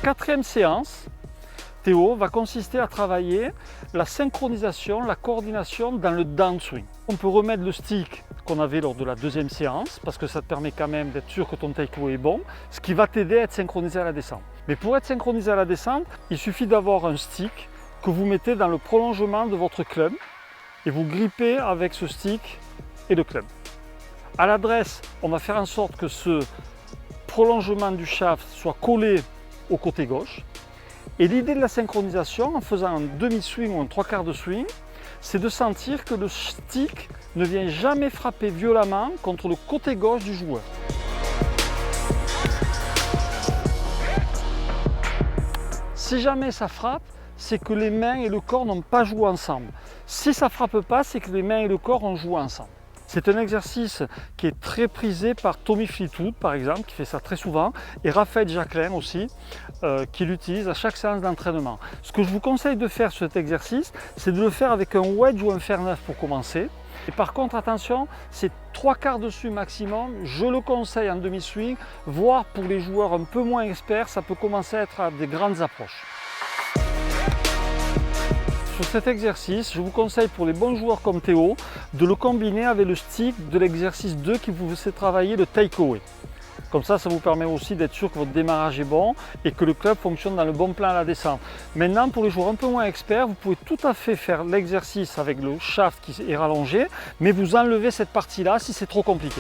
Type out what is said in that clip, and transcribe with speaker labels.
Speaker 1: quatrième séance, Théo, va consister à travailler la synchronisation, la coordination dans le downswing. On peut remettre le stick qu'on avait lors de la deuxième séance parce que ça te permet quand même d'être sûr que ton takeaway est bon, ce qui va t'aider à être synchronisé à la descente. Mais pour être synchronisé à la descente, il suffit d'avoir un stick que vous mettez dans le prolongement de votre club et vous grippez avec ce stick et le club. À l'adresse, on va faire en sorte que ce prolongement du shaft soit collé au côté gauche. Et l'idée de la synchronisation, en faisant un demi-swing ou un trois quarts de swing, c'est de sentir que le stick ne vient jamais frapper violemment contre le côté gauche du joueur. Si jamais ça frappe, c'est que les mains et le corps n'ont pas joué ensemble. Si ça ne frappe pas, c'est que les mains et le corps ont joué ensemble. C'est un exercice qui est très prisé par Tommy Fleetwood, par exemple, qui fait ça très souvent, et Raphaël Jacquelin aussi, qui l'utilise à chaque séance d'entraînement. Ce que je vous conseille de faire sur cet exercice, c'est de le faire avec un wedge ou un fer neuf pour commencer. Et par contre, attention, c'est trois quarts de swing maximum. Je le conseille en demi-swing, voire pour les joueurs un peu moins experts, ça peut commencer à être à des grandes approches. Sur cet exercice, je vous conseille pour les bons joueurs comme Théo de le combiner avec le stick de l'exercice 2 qui vous fait travailler le takeaway. Comme ça vous permet aussi d'être sûr que votre démarrage est bon et que le club fonctionne dans le bon plan à la descente. Maintenant, pour les joueurs un peu moins experts, vous pouvez tout à fait faire l'exercice avec le shaft qui est rallongé, mais vous enlevez cette partie-là si c'est trop compliqué.